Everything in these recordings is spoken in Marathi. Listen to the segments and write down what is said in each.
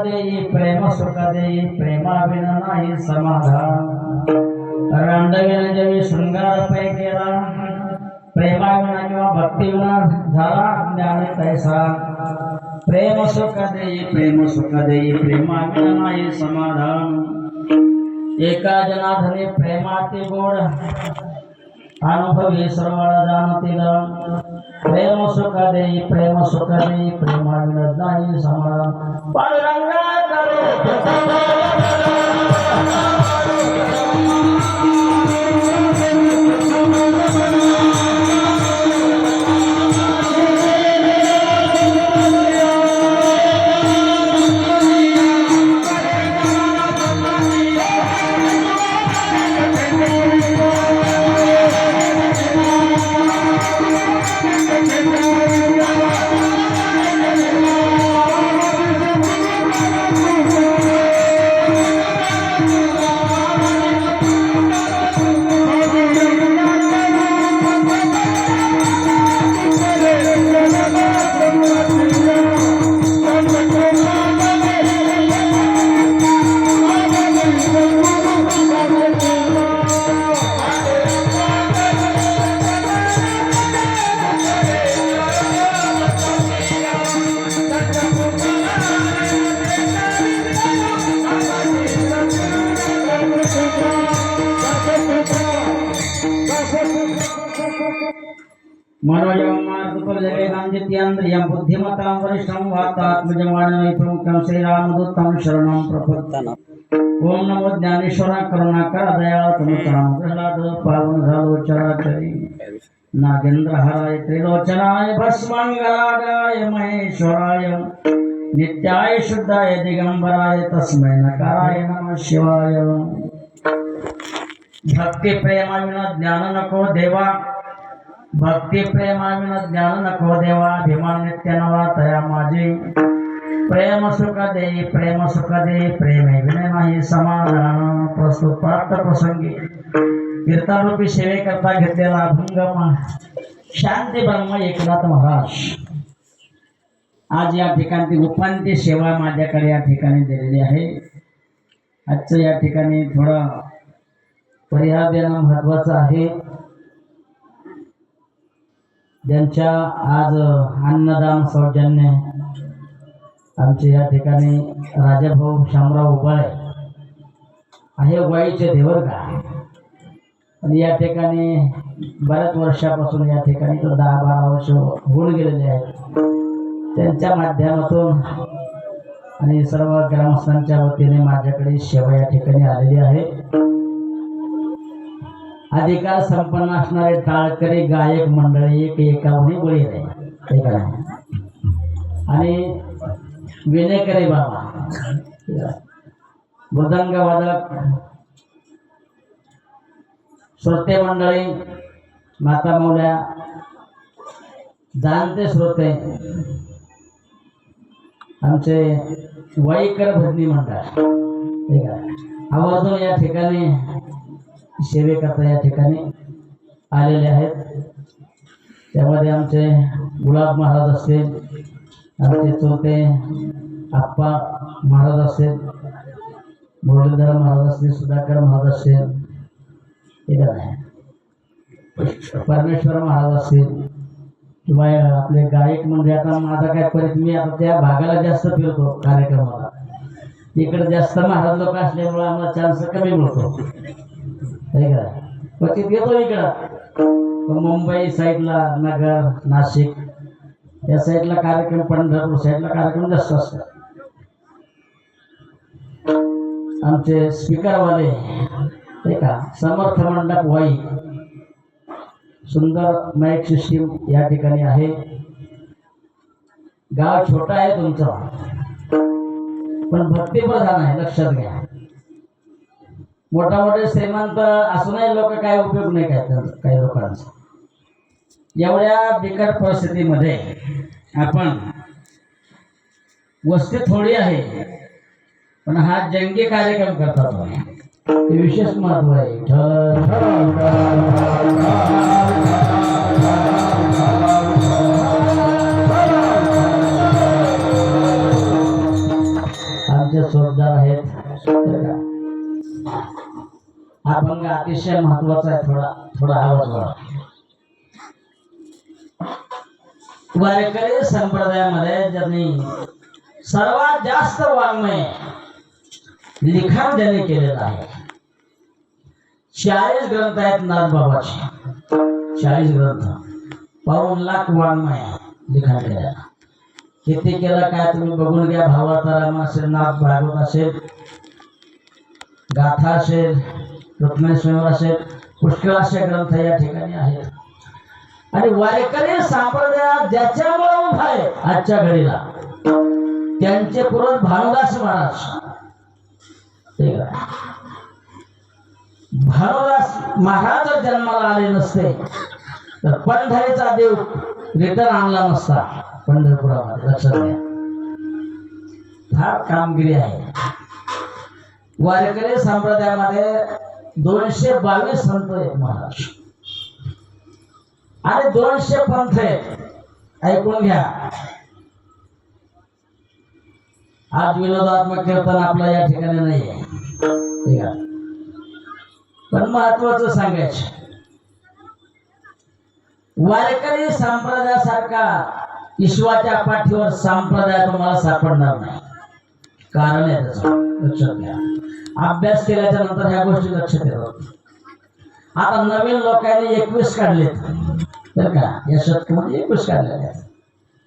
देई प्रेम सुख देई प्रेमाविना नाही समाधान रांडविना जवी शृंगार पै केला प्रेमाविना किंवा भक्तीविना झाला ज्ञान तैसा प्रेम सुख देई प्रेमाविना नाही समाधान एका जनाधने प्रेमाती गोड अनुभवी सर्वाला जाणतील प्रेम सुख देई प्रेमाविना नाही समाधान पांडुरंगा बुद्धिमतां वरिष्ठं वातात्मजमानं प्रमुखं श्रीरामदूतं शरणं प्रपद्यते ओम नमो ज्ञानेश्वरा करुणाकर दयाळ तमतां प्रल्हाद पावन झालो चराचरी नागेंद्रहाराय त्रिलोचनाय भस्मंगलाय महेश्वराय नित्याय शुद्धाय दिगंबराय तस्मै नकाराय नमः शिवाय भक्ती प्रेमाविना ज्ञान नको देवा भक्ती प्रेमाविना ज्ञान नको देवा अभिमान नित्य नवा तया माझे प्रेम सुख देई प्रेम विनय नाही समाधान प्रस्तुत प्राप्त प्रसंगी कीर्तनरूपी सेवेकरता घेतलेला अभंग शांती ब्रह्म एकनाथ महाराज आज या ठिकाणी उपांत्य सेवा माझ्याकडे या ठिकाणी दिलेली आहे आजचं या ठिकाणी थोडा परिहार देणं महत्वाचं आहे ज्यांच्या आज अन्नदान सौजन्य आमचे या ठिकाणी राजाभाऊ शामराव उबाळे आहे वाईचे देवरगा आणि या ठिकाणी बऱ्याच वर्षापासून या ठिकाणी तो 10-12 वर्ष होऊन गेलेले आहेत त्यांच्या माध्यमातून आणि सर्व ग्रामस्थांच्या वतीने माझ्याकडे सेवा या ठिकाणी आलेली आहे अधिकार संपन्न असणारे टाळकरी गायक मंडळी एकावणी बोली आहे आणि विनयकरी बाबा मृदंग वादक श्रोते मंडळी माता मौल्या जाणते श्रोते आमचे वाईकर भजनी मंडळ ठीक आहे आवर्जून या ठिकाणी सेवेकरता या ठिकाणी आलेले आहेत त्यामध्ये आमचे गुलाब महाराज असतील आमचे चोते आप्पा महाराज असतील मुरलीधर महाराज असतील सुधाकर महाराज असतील ठीक आहे परमेश्वर महाराज असतील किंवा आपले गायक म्हणजे आता माझा काय परिचय मी आता त्या भागाला जास्त फिरतो कार्यक्रमाला इकडे जास्त महाराज लोक असल्यामुळे आम्हाला चान्स कमी मिळतो ठीक आहे क्वचित येतो इकडं मुंबई साईडला नगर नाशिक या साईडला कार्यक्रम पंढरपूर साईडला कार्यक्रम जास्त असतात आमचे स्पीकरवाले ठीक आहे समर्थ मंडप वाई सुंदर माईक सिस्टीम या ठिकाणी आहे गाव छोटा आहे तुमचं पण भक्तिप्रधान आहे लक्षात घ्या मोठा मोठे श्रीमंत असूनही लोक काय उपयोग नाही काय काही लोकांचा एवढ्या बिकट परिस्थितीमध्ये आपण वस्ती थोडी आहे पण हा जंगी कार्यक्रम करतात हे विशेष महत्व आहे जोरदार आहेत. अभंग अतिशय महत्वाचा आहे. थोडा थोडा आवाज वाढवा. वारकरी संप्रदायामध्ये ज्यांनी सर्वात जास्त वाङ्मय लिखाण ज्यांनी केलेलं आहे, 40 ग्रंथ आहेत नाथबाबाचे. 40 ग्रंथ, 52 लाख वाङ्मय लिखाण केलेलं. किती केलं काय तुम्ही बघून घ्या. भावाताराम असेल, नाथ भागवत असेल, गाथा असेल, रत्नेश्वर असेल, पुष्कळ असे ग्रंथ या ठिकाणी आहेत. आणि वारकरी संप्रदायात ज्याच्यामुळे उभा आहे आजच्या घडीला, त्यांचे पूर्वज भानुदास महाराज. भानुदास महाराज जर जन्माला आले नसते तर पंढरीचा देव रिटर्न आणला नसता पंढरपुरामध्ये. लक्षात घ्या, फार कामगिरी आहे. वारकरी संप्रदायामध्ये 222 संत आहेत महाराज आणि 200 पंथ आहेत. ऐकून घ्या. आज विनोदात्मक कीर्तन आपलं या ठिकाणी नाही आहे, ठीक आहे, पण महत्वाचं सांगायचं, वारकरी संप्रदायासारखा ईश्वराच्या पाठीवर संप्रदाय तुम्हाला सापडणार नाही. कारण आहे त्याचं, लक्षात घ्या. अभ्यास केल्याच्या नंतर ह्या गोष्टी लक्षात येतात. आता नवीन लोकांनी 21 काढलेत तर का, या शतकामध्ये 21 काढलेले आहेत.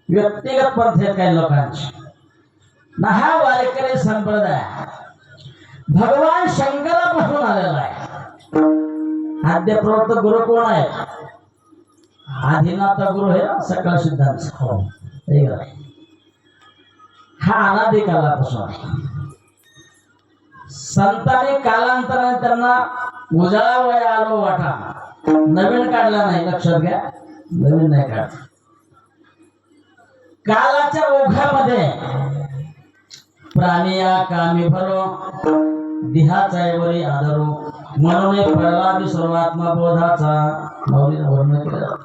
व्यक्तिगत पंथ आहेत काही लोकांचे. ना हा वारकरी संप्रदाय भगवान शंकरापासून आलेला आहे. आद्यप्रवर्तक गुरु कोण आहे? आदिनाथ गुरु हे सकळ सिद्धांत. हा अनादी कालापासून आहे. संतांनी कालांतराने त्यांना उजाळा वय आलो वाटा, नवीन काढला नाही. लक्षात घ्या, नवीन नाही काढ. कालाच्या ओघामध्ये प्राणिया कामी भरो देहाचा वरी आदरो म्हणून प्रल्हाद सर्वात्मा बोधाचा माऊलीने वर्णन केलं.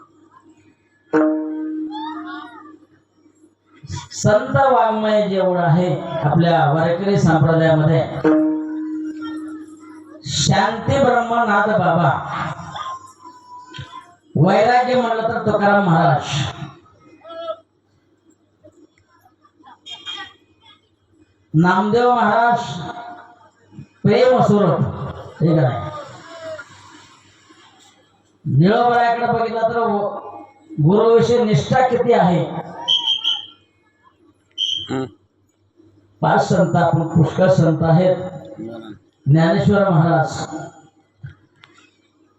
संत वाङ्मय जेवढं आहे आपल्या वारकरी संप्रदायामध्ये, शांती ब्रह्मनाथ बाबा, वैराग्य म्हणलं तर तुकाराम महाराज, नामदेव महाराज प्रेम स्वरूप, ठीक आहे. निळोबराकडे बघितलं तर गुरुविषयी निष्ठा किती आहे. 5 संत, आपण पुष्कळ संत आहेत. ज्ञानेश्वर महाराज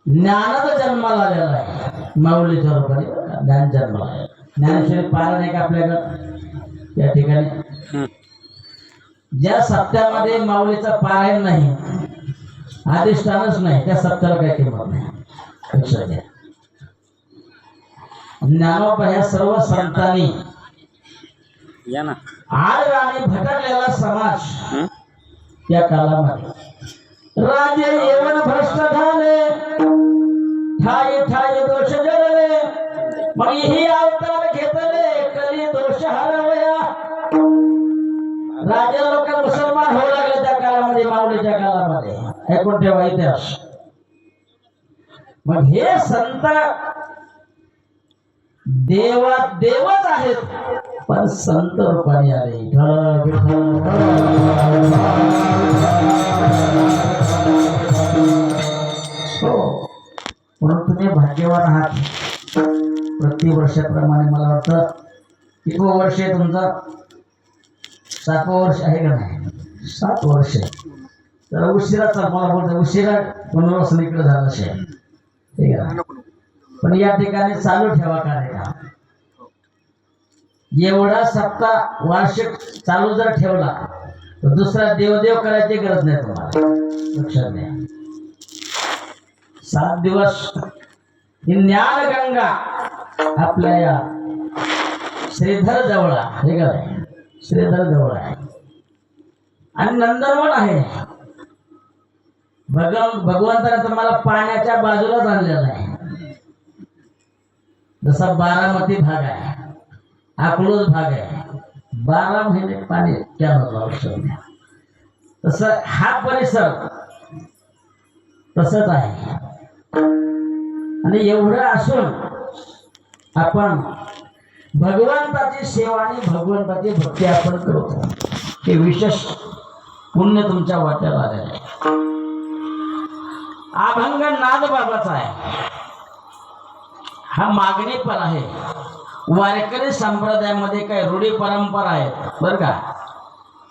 ज्ञानाचा जन्माला आलेला आहे. माऊलीच्या रूपाने ज्ञान जन्माला आहे. ज्ञानेश्वरी पारण आहे का आपल्याकडं या ठिकाणी? ज्या सप्त्यामध्ये माऊलीचा पारायण नाही, अधिष्ठानच नाही, त्या सप्त्याला काही किंमत नाही. लक्षात घ्या. ज्ञानोबा ह्या सर्व संतांनी या ना आड आणि भटकलेला समाज त्या कालामध्ये राजे येवन भ्रष्ट झाले, ठाई ठाई दोष जळले, मग ही अवतार घेतले कली दोष हरवया. राजा लोक मुसलमान होऊ लागले त्या काळामध्ये, माऊलीच्या काळामध्ये. ऐकून ठेवा इतिहास. मग हे संत देवात देवच आहेत, पण संत रूपाने आले. म्हणून तुम्ही भाग्यवान आहात. प्रतिवर्षाप्रमाणे मला वाटतं किती वर्ष आहे तुमचं? 7वं वर्ष आहे का नाही? 7 वर्ष. तर उशिराचा मला बोलतो, उशिरा पुनर्वसन इकडे झालं असेल, ठीक आहे. पण या ठिकाणी चालू ठेवा कार्यक्रम. एवढा सप्ताह वार्षिक चालू जर ठेवला तर दुसरा देवदेव करायची गरज नाही तुम्हाला. लक्षात घ्या. 7 दिवस ही ज्ञानगंगा आपल्या या श्रीधर जवळ आहे, हे काय श्रीधर जवळ आहे. आणि नंदनवन आहे. भगवंताने तुम्हाला पाण्याच्या बाजूलाच आणलेला आहे. जसा बारामती भाग आहे, अकलूज भाग आहे, 12 महिने पाणी त्या तसं हा परिसर तसंच आहे. आणि एवढं असून आपण भगवंताची सेवा आणि भगवंताची भक्ती आपण करतो, हे विशेष पुण्य तुमच्या वाट्याला आलेलं आहे. अभंग नाद बाबाचा आहे. हा मागणी पण आहे. वारकरी संप्रदायामध्ये काही रूढी परंपरा आहेत बरं का,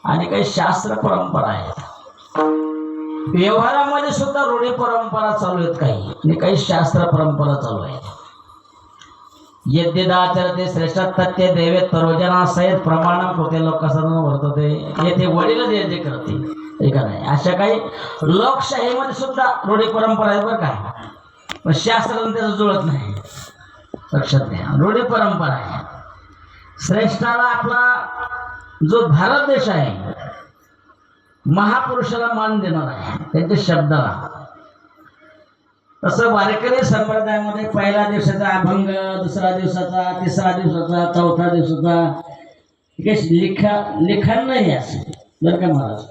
आणि काही शास्त्र परंपरा आहेत. व्यवहारामध्ये सुद्धा रूढी परंपरा चालू आहेत काही, आणि काही शास्त्र परंपरा चालू आहेत. यद्यदाचरते श्रेष्ठत्य देवे तरोजना सहित प्रमाण होते लोकसंन वर्तते. येथे वडील जे करते हे का नाही, अशा काही लोकशाहीमध्ये सुद्धा रूढी परंपरा आहे बरं का, पण शास्त्र त्याचं जुळत नाही. लक्षात घ्या, रूढी परंपरा आहे. श्रेष्ठाला आपला जो भारत देश आहे महापुरुषाला मान देणार आहे त्यांच्या शब्दाला. तसं वारकरी संप्रदायामध्ये पहिल्या दिवसाचा अभंग, दुसरा दिवसाचा, तिसरा दिवसाचा, चौथा दिवसाचा लिखाण नाही असं बरं का महाराज.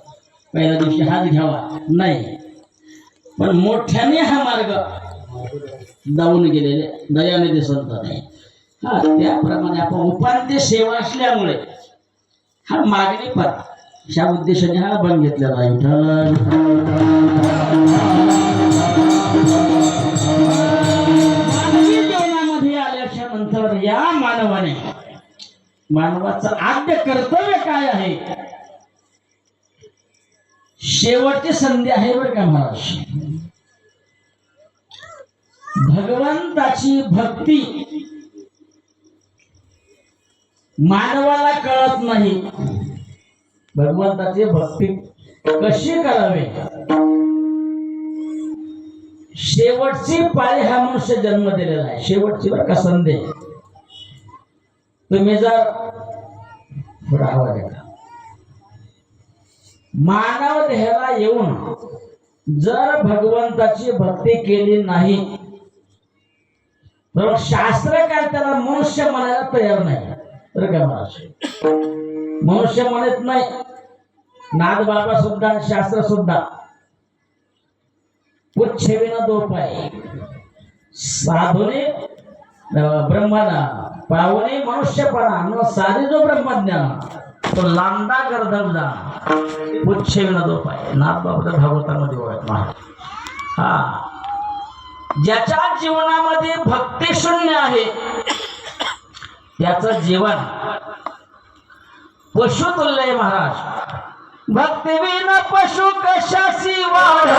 पहिल्या दिवशी हात घ्यावा नाही, पण मोठ्याने हा मार्ग जाऊन गेलेले दयाने दिसत नाही. हा त्याप्रमाणे आपण उपांत्य सेवा असल्यामुळे हा मागणी पण अशा उद्देशाने हा अभंग घेतलेला आहे. मानवी जीवनामध्ये आल्याच्या नंतर या मानवाने मानवाचं आद्य कर्तव्य काय आहे, शेवटची संधी आहे बरं का महाराज. भगवंताची भक्ती मानवाला कळत नाही. भगवंताची भक्ती कशी करावी, शेवटची पाळी हा मनुष्य जन्म दिलेला आहे. शेवटची बरं का संधी. तुम्ही जर थोडा आवाज येता, मानव देहाला येऊन जर भगवंताची भक्ती केली नाही तर शास्त्रकार त्याला मनुष्य म्हणायला तयार नाही बरं का महाराज. मनुष्य म्हणत नाही. नाद बाबा सुद्धा, शास्त्र सुद्धा पुच्छेविना दो पाय साधुने ब्रह्मना पावने मनुष्यपणा न साधे जो ब्रह्मज्ञान तो लांदा गर्दबदा पुच्छेविना दो पाय. नाद बाबा भागवतामध्ये ओळख महाराज. हा ज्याच्या जीवनामध्ये भक्ती शून्य आहे त्याचं जीवन पशुतुल्य आहे महाराज. भक्ती विना पशु कशासी वाढ.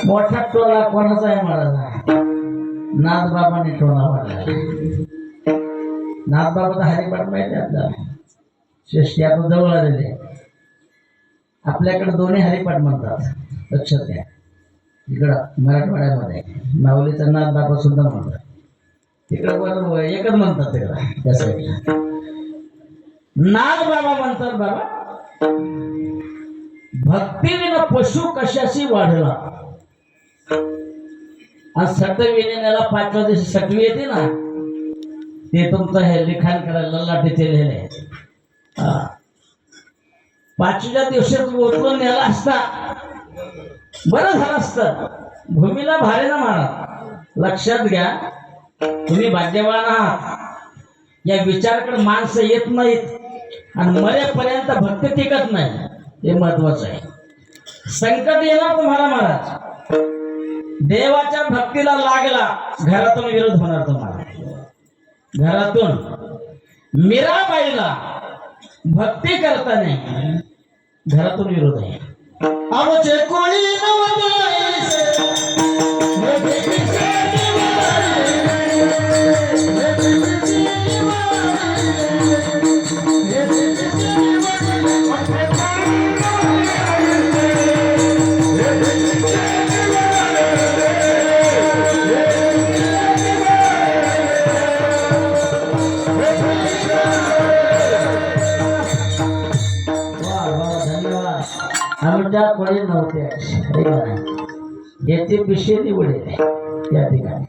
मोठा टोला कोणाचा आहे महाराज? नाथ बाबाने टोला मारला. नाथ बाबाचा हरिपाठ माहिती आपल्याला. श्रेष्ठी आता जवळ आलेले. आपल्याकडे दोन्ही हरिपाठ म्हणतात. लक्षात घ्या. इकडं मराठवाड्यामध्ये माऊलीचा नाथ बाबा सुद्धा म्हणतात. तिकडं बरोबर एकच म्हणतात. तिकडं त्या साईडला नाथ बाबा म्हणतात. बाबा भक्तीविना पशु कशाशी वाढला. आज सटविण्याला 5व्या दिवशी सटवी येते ना, ते तुमचं हे लिखाण करायला ललाटीचे लिहिले. 5व्या दिवशी उचलून नेला असता बरं झालं असतं. भूमीला भारे ना मारा. लक्षात घ्या, तुम्ही भाग्यवान आहात. या विचाराकडे माणसं येत नाहीत आणि मरेपर्यंत भक्ती टिकत नाही. हे महत्वाचं आहे. संकट येणार तुम्हाला महाराज. देवाच्या भक्तीला लागला, घरातून विरोध होणार तुम्हाला. घरातून मीराबाईला भक्ती करताना घरातून विरोध आहे. आमचे कोणी आमच्या कोणी नव्हते याची पिशे निवडे या ठिकाणी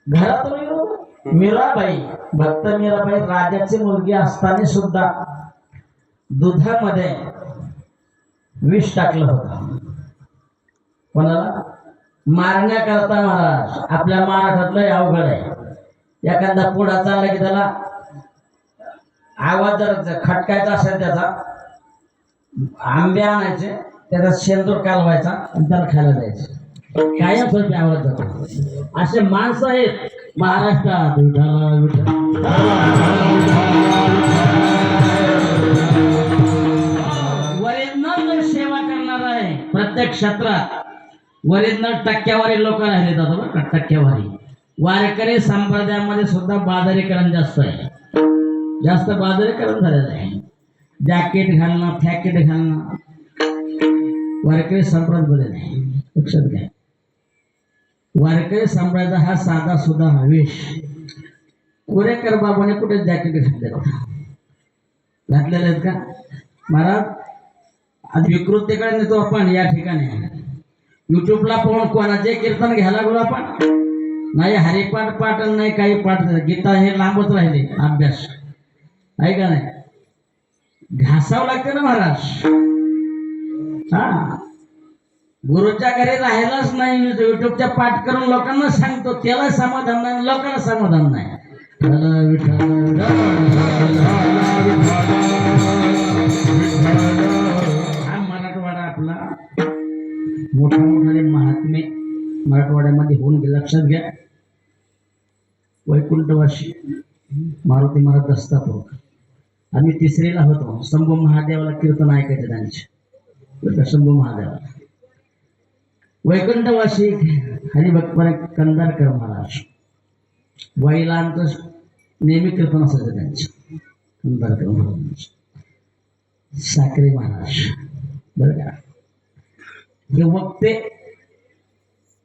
घरात मीराबाई भक्त मीराबाई राजाची मुलगी असताना सुद्धा दुधामध्ये विष टाकलं होतं कोणाला मारण्याकरता. महाराज आपल्या महाराष्ट्रातलं अवघड आहे. एखादा पुढा चालला की त्याला आवाज जर खटकायचा असेल त्याचा आंबे आणायचे त्याचा शेंदूर कालवायचा आणि त्याला खायला द्यायचे. कायम स्वरूपी आवाज जातो. असे माणसं आहेत महाराष्ट्रात. वरील सेवा करणार आहे प्रत्येक क्षेत्रात. वरील टक्केवारी लोक राहिले जातात बरं का. टक्केवारी वारकरी संप्रदायामध्ये सुद्धा बाजारीकरण जास्त आहे. जास्त बाजारीकरण झालेलं आहे. जॅकेट घालणं फॅकेट घालणं वारकरी संप्रदायामध्ये नाही. लक्षात घ्या वारकरी संप्रदायाचा हा साधा सुद्धा वेश. कोरेकर बाबाने कुठे जॅकेट घातलेले आहेत का महाराज? आज विकृतीकडे नेतो आपण या ठिकाणी. युट्यूबला पाहून कोणाचे कीर्तन घ्यायला लागलो आपण. नाही हरिपाठ पाठ नाही काही पाठ. गीता हे लांबच राहिले अभ्यास आहे का नाही. घासावं लागते ना महाराज. हा गुरुच्या घरी राहिलाच नाही. युट्यूबच्या पाठ करून लोकांना सांगतो त्याला समाधान नाही लोकांना समाधान नाही. हा मराठवाडा आपला मोठा मोठाले महात्मे मराठवाड्यामध्ये होऊन गेले. लक्षात घ्या वैकुंठवासी मारुती महाराज दस्तापूर. आम्ही तिसरीला होतो. शंभू महादेवाला कीर्तन ऐकायचे त्यांचे. शंभू महादेवाला वैकुंठवासी हरिभक्त कंदारकर महाराज वैलांचं नेहमी कीर्तन असायचं त्यांचं. कंदारकर महाराज साखरे महाराज बरं का. हे वक्ते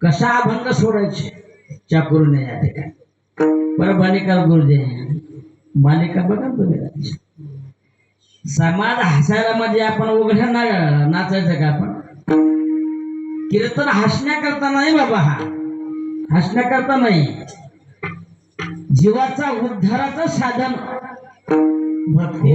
कसा अभंग सोडायचे चाकुरीने या ठिकाणी. बरं बालिका गुरुजी मालिका बघा तुम्ही. समाज हसायला म्हणजे आपण उघड्या नाचायचं का आपण. कीर्तन हसण्याकरता नाही बाबा. हा हसण्याकरता नाही. जीवाचा उद्धाराचं साधन भक्ती.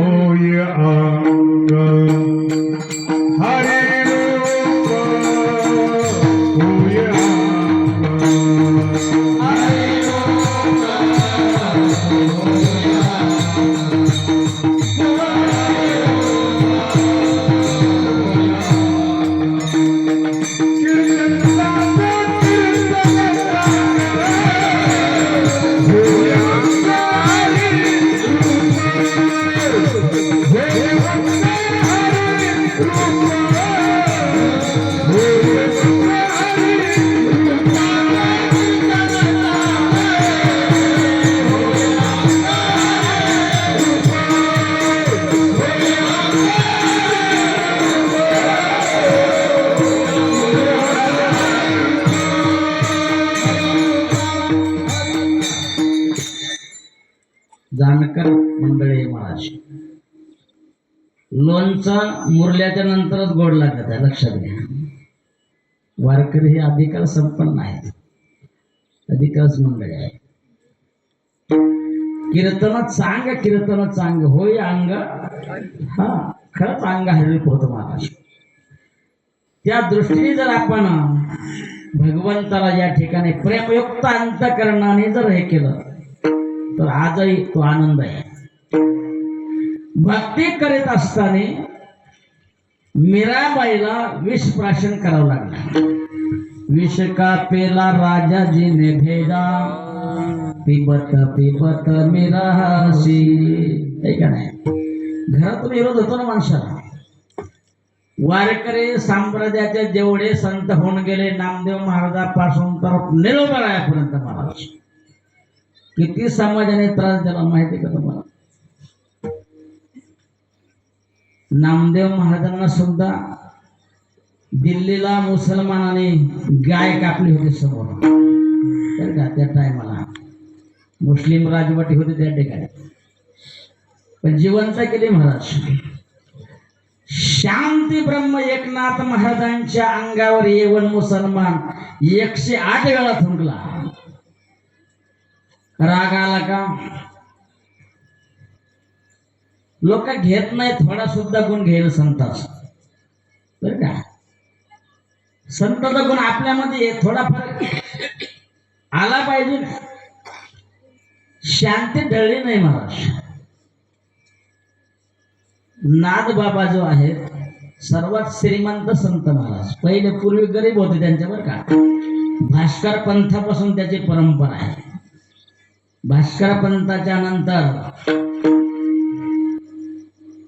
जानकर मंडळी महाराज लोणचं मुरल्याच्या नंतरच गोड लागत आहे. लक्षात घ्या वारकरी हे अधिकार संपन्न आहेत. अधिकारच मंडळी आहे. कीर्तन चांग होय अंग. हा खरंच अंग हरिप होतं महाराज. त्या दृष्टीने जर आपण भगवंताला या ठिकाणी प्रेमयुक्त अंतःकरणाने जर हे केलं तर आजही तो आनंद आहे. भक्ती करीत असताना मीराबाईला विष प्राशन करावं लागलं. विष का पेला राजाजीने भेजा पिबत पिबत मीराशी. का नाही घरातून विरोध होतो ना माणसाला. वारकरी संप्रदायाचे जेवढे संत होऊन गेले नामदेव महाराजापासून तर निरोबरायापर्यंत महाराज किती समाजाने त्रास दिला माहिती का तुम्हाला. नामदेव महाराजांना सुद्धा दिल्लीला मुसलमानाने गाय कापली होती समोर. तर का त्या टायमाला मुस्लिम राजवटी होती त्या ठिकाणी पण जिवंत केली महाराज. शांती ब्रह्म एकनाथ महाराजांच्या अंगावर येऊन मुसलमान 108 वेळा थुंकला. राग आला का? लोक घेत नाही, थोडा सुद्धा गुण घेईल संताचा. बरं का? संताचा गुण आपल्यामध्ये थोडा फरक आला पाहिजे. शांती ढळली नाही महाराज. नाद बाबा जो आहे सर्वात श्रीमंत संत महाराज, पहिले पूर्वी गरीब होते त्यांच्यावर का, भास्कर पंथापासून त्याची परंपरा आहे. भास्कर पंथाच्या नंतर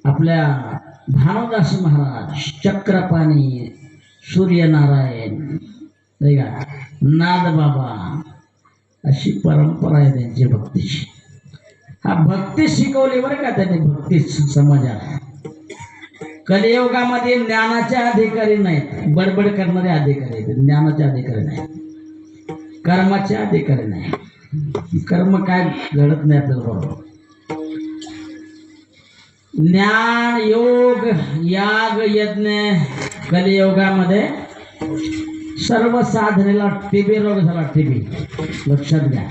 आपल्या भानुदास महाराज, चक्रपाणी, सूर्यनारायण, नाद बाबा, अशी परंपरा आहे त्यांची भक्तीची. हा भक्ती शिकवली बरं का त्यांनी, भक्ती समाजाला. कलियुगामध्ये ज्ञानाचे अधिकारी नाहीत, बडबड करणारे अधिकारी आहेत. ज्ञानाचे अधिकारी नाहीत, कर्माचे अधिकारी नाही. कर्म काय घडत नाही आपल्याला बरोबर. ज्ञान, योग, याग, यज्ञ कलियुगामध्ये सर्व साधनेला टीबी रोग झाला. टीबी लक्षात घ्या.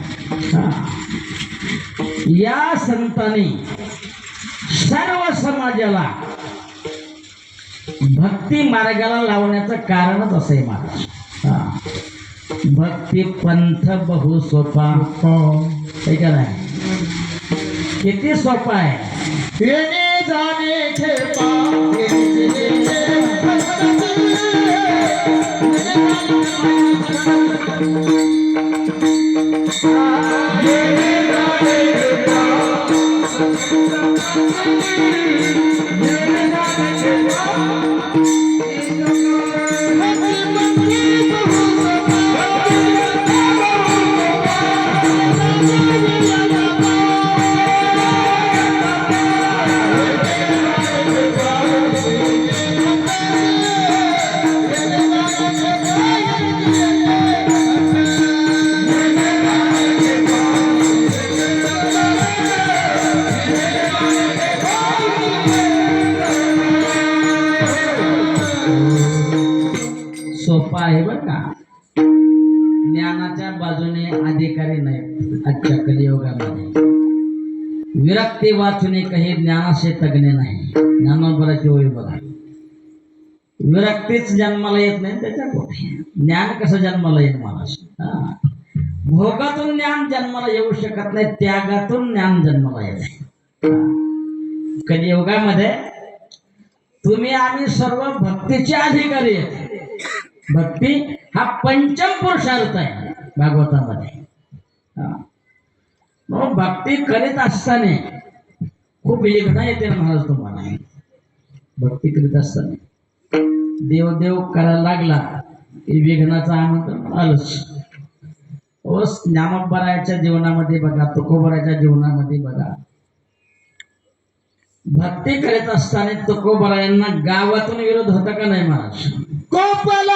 या संतांनी सर्व समाजाला भक्ती मार्गाला लावण्याचं कारणच असं आहे महाराज. भक्ती पंथ बहु सोपा आहे का नाही? किती सोपा आहे. येणे जाणे खेपा, सोपा आहे बरं का. ज्ञानाच्या बाजूने अधिकारी नाहीत आजच्या कलियुगामध्ये. विरक्ती वाचून काही ज्ञानाचे तज्ञ नाही. ज्ञानोबराची होई बघा. विरक्तीच जन्माला येत नाही, त्याच्या कुठे ज्ञान कसं जन्माला येईल माणूस? भोगातून ज्ञान जन्माला येऊ शकत नाही, त्यागातून ज्ञान जन्माला येते. कलियुगामध्ये तुम्ही आम्ही सर्व भक्तीचे अधिकारी आहेत. भक्ती हा पंचम पुरुषार्थ आहे भागवतामध्ये. मग भक्ती करीत असताना खूप विघ्न येते ना महाराज तुम्हाला. भक्ती करीत असताना देवदेव करायला लागला की विघ्नाचं आमंत्रण आलंच. ज्ञानोबरायाच्या जीवनामध्ये बघा, तुकोबरायाच्या जीवनामध्ये बघा, भक्ती करीत असताना तुकोबरायांना गावातून विरोध होता का नाही महाराज? कोपला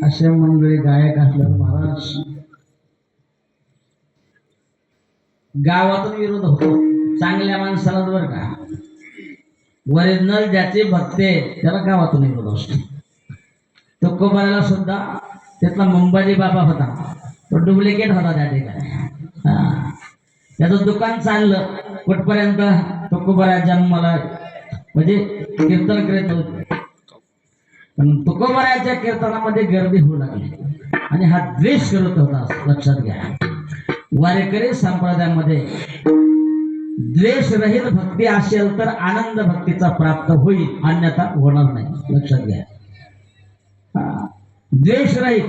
असे मंडळी गायक असल्यावर महाराज गावातून विरोध होतो. चांगल्या माणसाला बरं का, ओरिजिनल ज्याचे भक्ते त्याला गावातून विरोध असतो. तुकोबाराला सुद्धा त्यातला मुंबाजी बाबा होता, तो डुप्लिकेट होता त्या ठिकाणी. त्याचं दुकान चाललं कुठपर्यंत, तुकोबारा जन्माला म्हणजे कीर्तन करीत होते, पण तुकोबाराच्या कीर्तनामध्ये गर्दी होऊ लागली आणि हा द्वेष करत होता. लक्षात घ्या, वारकरी संप्रदायामध्ये द्वेष रहित भक्ती असेल तर आनंद भक्तीचा प्राप्त होईल, अन्यथा होणार नाही. लक्षात घ्या, द्वेष रहित.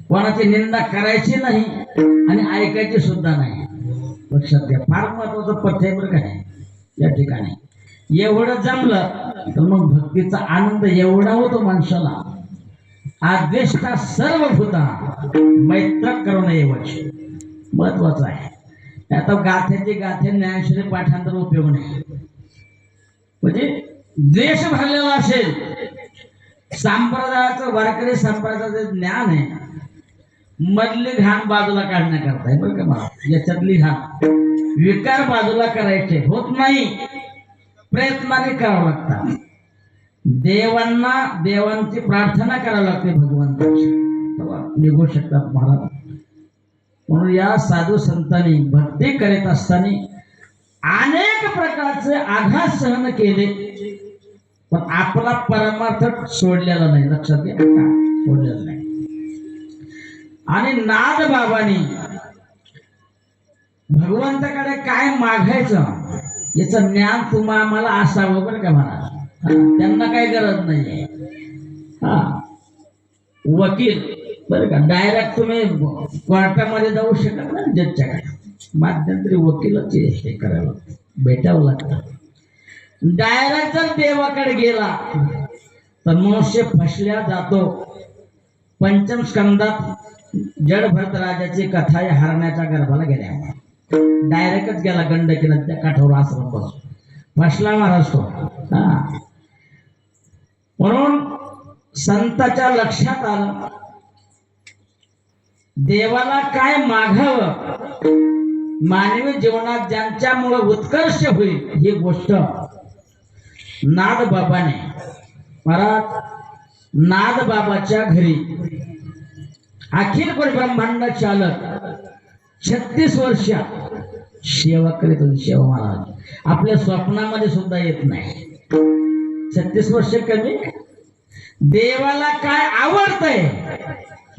कोणाची निंदा करायची नाही आणि ऐकायची सुद्धा नाही. लक्षात घ्या, फार महत्वाचं पथ्य आहे बरं काय या ठिकाणी. एवढं जमलं तर मग भक्तीचा आनंद एवढा होतो माणसाला. आद्वेष्टा सर्व भूता मैत्र करून एवढ महत्वाचं आहे. आता गाथ्याचे गाथे ज्ञानश्री पाठांतर उपयोग नाही. म्हणजे द्वेष भरलेला असेल, संप्रदायाचं वारकरी संप्रदायाचं ज्ञान आहे, मधली घाण बाजूला काढण्याकरता बरं का मला, याच्यातली घाण विकार बाजूला करायचे होत नाही, प्रयत्नाने करावं लागतात. देवांची प्रार्थना करावी लागते भगवंताची, निघू शकतात महाराज. म्हणून या साधू संतांनी भक्ती करीत असताना अनेक प्रकारचे आघात सहन केले, पण आपला परमार्थ सोडलेला नाही. लक्षात घ्या, सोडलेला नाही. आणि नाद बाबांनी भगवंताकडे काय मागायचं याचं ज्ञान तुम्हा आम्हाला असावं बरं का महाराज. त्यांना काही गरज नाहीये. वकील बरं का, डायरेक्ट तुम्ही कोर्टामध्ये जाऊ शकत नाही. जजच्याकडे मध्यंतरी वकीलच हे करावं लागतं, भेटावं लागतं. डायरेक्ट जर देवाकडे गेला तर मनुष्य फसल्या जातो. पंचम स्कंदात जडभरत राजाची कथा या हरण्याच्या गर्भाला गेल्या. डायरेक्टच गेला गंडकीला, त्या काठावर आश्रम बसून फसला महाराज तो. म्हणून संताच्या लक्षात आलं देवाला काय मागावं, मानवी जीवनात ज्यांच्यामुळे उत्कर्ष होईल ही गोष्ट नाद बाबाने महाराज नाद बाबाच्या घरी अखिल ब्रह्मांड चालक 36 वर्ष सेवा करीत होते. सेवा महाराज आपल्या स्वप्नामध्ये सुद्धा येत नाही. 36 वर्ष कमी. देवाला काय आवडतंय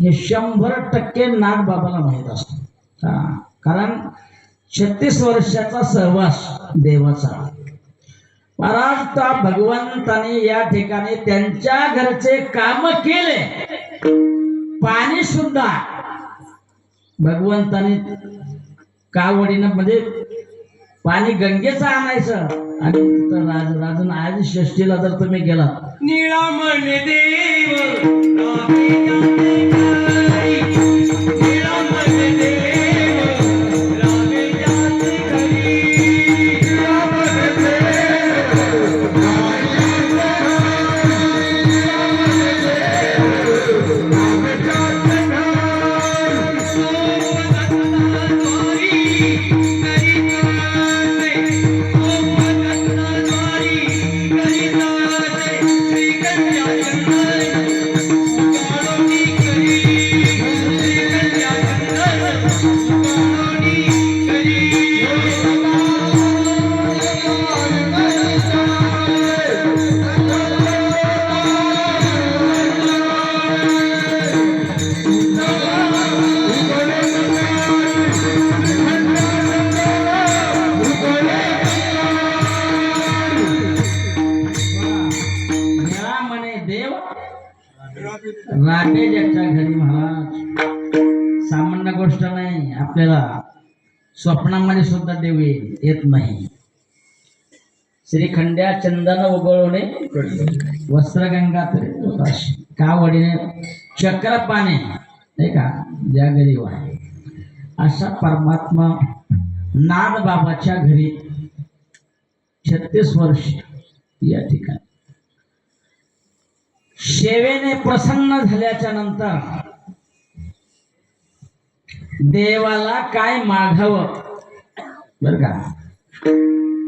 हे 100% नाग बाबाला माहित असत. कारण 36 वर्षाचा सहवास देवाचा. महाराज त्या भगवंताने या ठिकाणी त्यांच्या घरचे काम केले. पाणी सुद्धा भगवंताने कावडीनं म्हणजे पाणी गंगेचं आणायचं. आणि राजन आज षष्टीला जर तुम्ही गेला निळामण देव राटेच्या घरी महाराज सामान्य गोष्ट नाही. आपल्याला स्वप्नामध्ये सुद्धा देव येत नाही. श्रीखंड्या चंदन उगवणे वस्त्रगंगा कावडीने चक्र पाने नाही का ज्या घरी आहे अशा परमात्मा नाद बाबाच्या घरी 36 वर्ष या ठिकाणी सेवेने प्रसन्न झाल्याच्या नंतर देवाला काय मागावं बर का.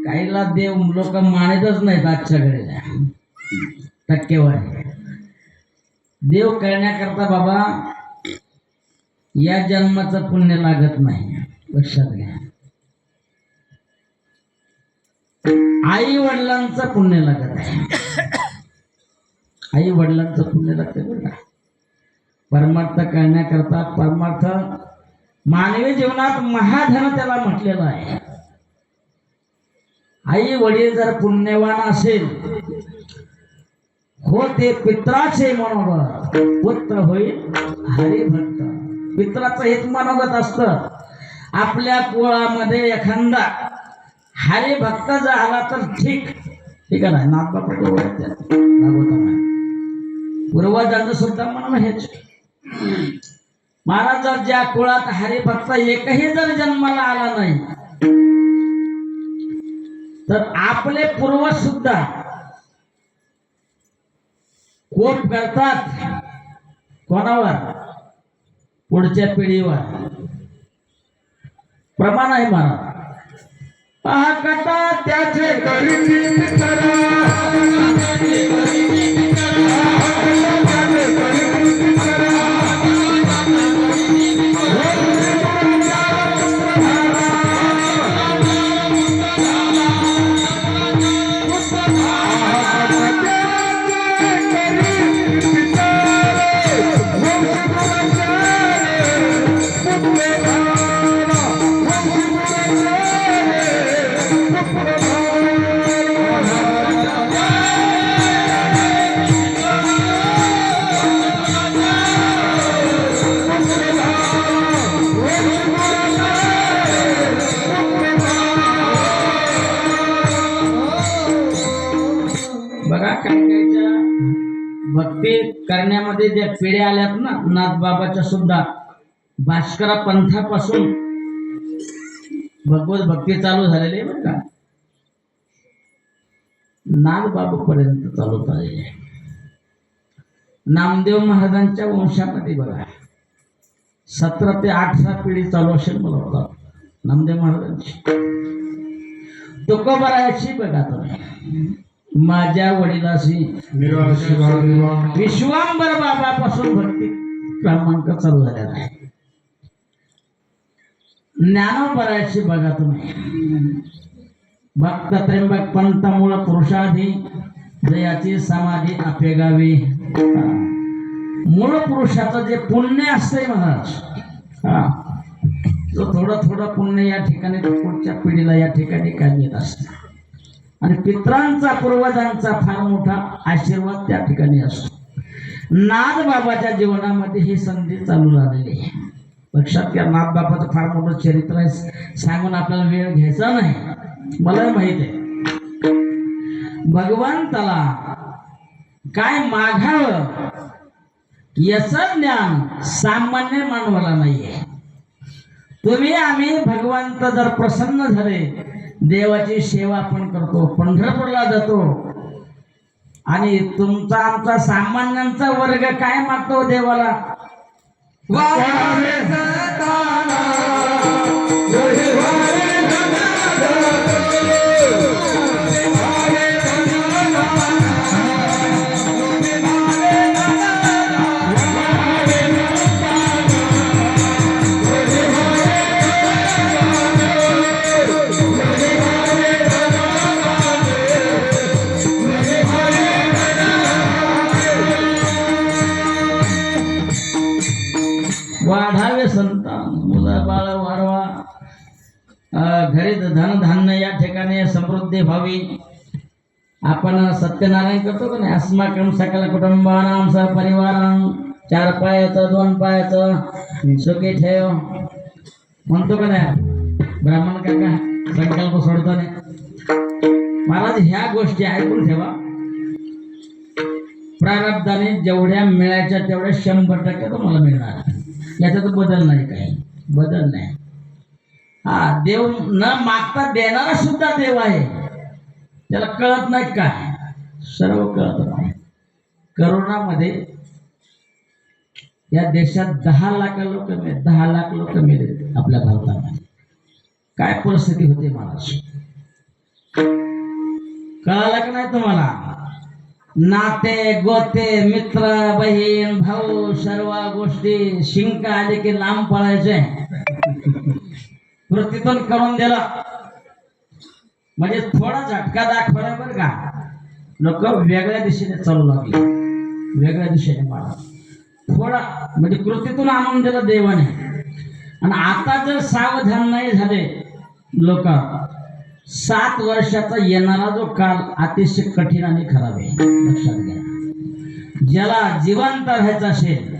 काहीला देव लोक मानतच नाहीत आजच्या घडीला टक्केवर. देव करण्याकरता बाबा या जन्माचं पुण्य लागत नाही. लक्षात घ्या, आई वडिलांचं पुण्य लागत आहे. आई वडिलांचं पुण्य लागते बरं का. परमार्थ करण्याकरता परमार्थ मानवी जीवनात महाधन त्याला म्हटलेलं आहे. आई वडील जर पुण्यवान असेल हो ते पित्राचे मनोबळ पुत्र होईल हरिभक्त. पित्राचं हेच मनोगत असतं. आपल्या कुळामध्ये एखादा हरिभक्त झाला तर ठीक, ठीक आहे ना. नाथबापाच्या ओळख पूर्वजांचं सुद्धा म्हणणं हेच. महाराज जर ज्या कुळात हरिभक्त एकही जर जन्माला आला नाही तर आपले पूर्वज सुद्धा कोप करतात कोणावर? पुढच्या पिढीवर. प्रमाण आहे महाराज. पहा कथा त्याचे भक्ती करण्यामध्ये ज्या पिढ्या आल्यात ना, नाथबाबाच्या सुद्धा भास्करा पंथापासून भगवत भक्ती चालू झालेली आहे बरं का. नाथबाबापर्यंत चालू झालेली आहे. नामदेव महाराजांच्या वंशामध्ये बघा 17 ते 18 पिढी चालू असेल मला वाटतं नामदेव महाराजांची. तुकोबारायाची बघा तुम्ही, माझ्या वडिलाशी विश्वांबर बाबापासून भक्ती क्रमांक चालू झालेला आहे. ज्ञानोबरायाची बघा तुम्ही, भक्त त्र्यंबक पंत मूळ पुरुषाधी जयाची समाधी आपेगावी. मूळ पुरुषाचं जे पुण्य असतंय महाराज, जो थोडं थोडं पुण्य या ठिकाणी पुढच्या पिढीला या ठिकाणी काय येत असतं. आणि पित्रांचा पूर्वजांचा फार मोठा आशीर्वाद त्या ठिकाणी असतो. नाथबाबाच्या जीवनामध्ये ही संधी चालू झालेली आहे. लक्षात घ्या, नाथबाबाचं फार मोठं चरित्र आहे, सांगून आपल्याला वेळ घ्यायचा नाही. मला माहित आहे भगवंताला काय मागावं याचं ज्ञान सामान्य मानवाला नाहीये. तुम्ही आम्ही भगवंत जर प्रसन्न झाले, देवाची सेवा आपण करतो, पंढरपूरला जातो, आणि तुमचा आमचा सामान्यांचा वर्ग काय मागतो देवाला? वाढावे संतान, मुलं बाळ वाढवा, घरी धनधान्य या ठिकाणी समृद्धी व्हावी. आपण सत्यनारायण करतो का नाही, अस्माकं सकल कुटुंबानां सपरिवारां, 4 पायाचं 2 पायाचं सुखी ठेव म्हणतो का नाही ब्राह्मण काका संकल्प सोडतो नाही. महाराज ह्या गोष्टी ऐकून ठेवा. प्रारब्धाने जेवढ्या मिळायच्या तेवढ्या 100% तुम्हाला मिळणार, याच्यात बदल नाही, काही बदल नाही. हा देव न मागता देणारा सुद्धा देव आहे, त्याला कळत नाही काय, सर्व कळत नाही. करोनामध्ये या देशात 10 लाख लोक मेले, 10 लाख लोक मेले आपल्या भारतामध्ये. काय परिस्थिती होती महाराज, कळालं का नाही तुम्हाला? नाते गोते मित्र बहीण भाऊ सर्व गोष्टी शिंक आले की लांब पळायचे. कृतीतून करून दिला म्हणजे थोडा झटका दाखवला बरं का, लोक वेगळ्या दिशेने चालू लागले, वेगळ्या दिशेने मारा थोडा म्हणजे कृतीतून आणून दिलं देवाने. आणि आता जर सावधान नाही झाले लोक, 7 वर्षाचा येणारा जो काळ अतिशय कठीण आणि खराब आहे, लक्षात घ्या. ज्याला जिवंत राहायचं असेल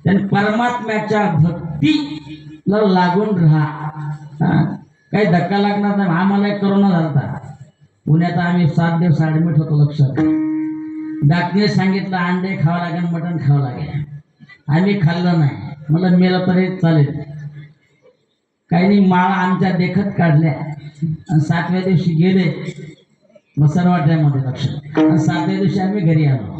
त्याने परमात्म्याच्या भक्तीला लागून राहा. हा. काही धक्का लागणार नाही. आम्हाला एक करोना झाला पुण्यात, आम्ही 7 दिवस ऍडमिट होतो. लक्षात, डॉक्टरने सांगितलं अंडे खावं लागेल, मटण खावं लागेल. आम्ही खाल्लं नाही. मला मेलं तरी चालेल. काही नाही, माळा आमच्या देखत काढल्या आणि 7व्या दिवशी गेले मसरवाट्यामध्ये. लक्षात, आणि 7व्या दिवशी आम्ही घरी आलो.